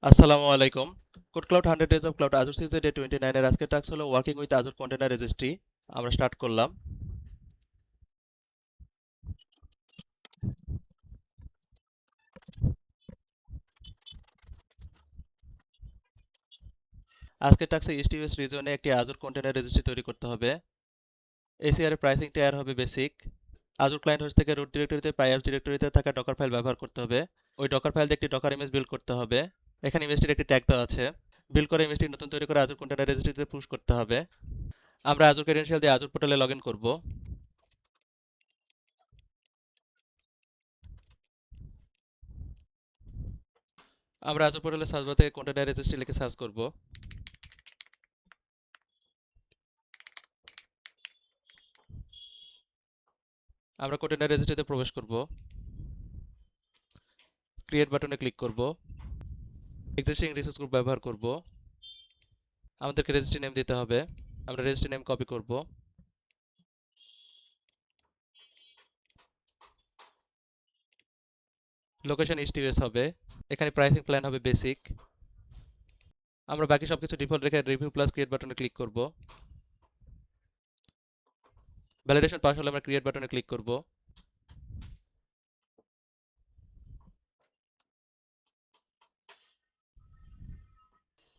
আসসালামু আলাইকুম। Code cloud 100 days of cloud Azure সিরিজের ডে 29 এর আজকের টাস্ক হলো working with Azure container registry. আমরা স্টার্ট করলাম। আজকের টাস্কে ইস্ট ইউএস রিজনে একটি আজুর কন্টেনার রেজিস্ট্রি তৈরি করতে হবে। এসিআর এর প্রাইসিং টায়ার হবে বেসিক। আজুর ক্লায়েন্ট হোস্ট থেকে রুট ডিরেক্টরিতে পাইঅ্যাপস ডিরেক্টরিতে থাকা ডকার ফাইল ব্যবহার করতে হবে। ওই ডকার ফাইল দিয়ে একটি ডকার ইমেজ বিল্ড করতে হবে। এখানে ইমেজটির একটি ট্যাগ দেওয়া আছে। বিল্ড করে ইমেজটি নতুন তৈরি করে আজুর কন্টেনার রেজিস্ট্রিতে পুশ করতে হবে। আমরা আজুর ক্রেডেনশিয়াল দিয়ে আজুর পোর্টালে লগ ইন করবো। আমরা আজুর পোর্টালে সার্চ বার থেকে কন্টেনার রেজিস্ট্রি লিখে সার্চ করব। আমরা কন্টেনার রেজিস্ট্রিতে প্রবেশ করব। ক্রিয়েট বাটনে ক্লিক করব। এক্সিস্টিং রিসোর্স গ্রুপ ব্যবহার করব। আমাদেরকে রেজিস্ট্রি নেম দিতে হবে। আমরা রেজিস্ট্রি নেম কপি করব। লোকেশন ইস্ট ইউএস হবে। এখানে প্রাইসিং প্ল্যান হবে বেসিক। আমরা বাকি সবকিছু ডিফল্ট রেখে রিভিউ প্লাস ক্রিয়েট বাটনে ক্লিক করব। ভ্যালিডেশন পাস হলে আমরা ক্রিয়েট বাটনে ক্লিক করব।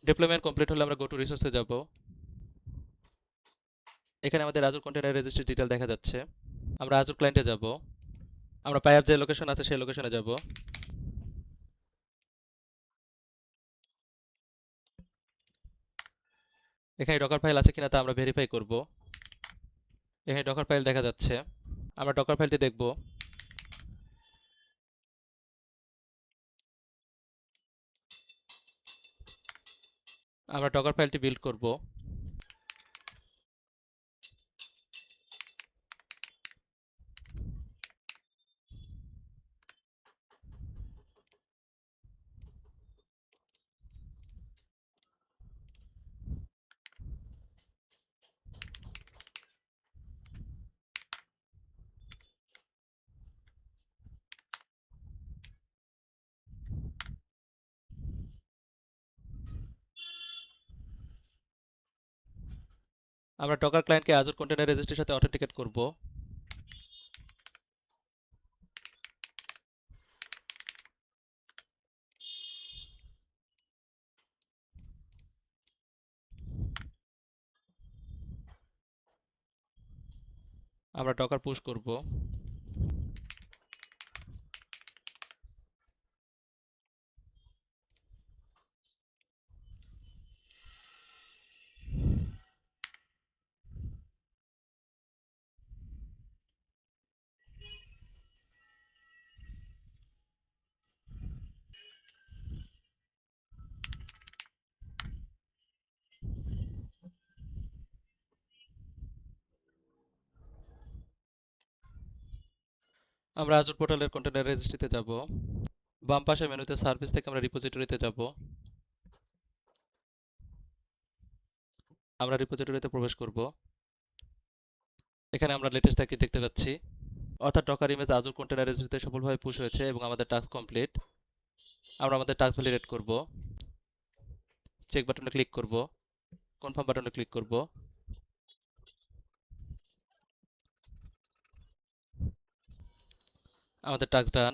ডিপ্লয়মেন্ট কমপ্লিট হলে আমরা গো টু রিসোর্সে যাব। এখানে আমাদের আজুর কন্টেনার রেজিস্ট্রি ডিটেল দেখা যাচ্ছে। আমরা আজুর ক্লায়েন্টে যাব। আমরা পাইপ যে লোকেশন আছে সেই লোকেশনে যাব। এখানে ডকার ফাইল আছে কিনা তা আমরা ভেরিফাই করব। এখানে ডকার ফাইল দেখা যাচ্ছে। আমরা ডকার ফাইলটি দেখব। আমরা ডকার ফাইলটি বিল্ড করব। আমরা ডকার ক্লায়েন্টকে আজুর কন্টেনার রেজিস্ট্রির সাথে অথেন্টিকেট করব। আমরা ডকার পুশ করব। আমরা আজুর পোর্টালের কন্টেনার রেজিস্ট্রিতে যাব। বাম পাশে মেনুতে সার্ভিস থেকে আমরা রিপোজিটরিতে যাব। আমরা রিপোজিটরিতে প্রবেশ করব। এখানে আমরা লেটেস্ট ট্যাগটি দেখতে পাচ্ছি। অর্থাৎ ডকার ইমেজ আজুর কন্টেনার রেজিস্ট্রিতে সফলভাবে পুশ হয়েছে এবং আমাদের টাস্ক কমপ্লিট। আমরা আমাদের টাস্ক ভ্যালিডেট করব। চেক বাটনে ক্লিক করব। কনফার্ম বাটনে ক্লিক করব। আমাদের টাস্ক ডান।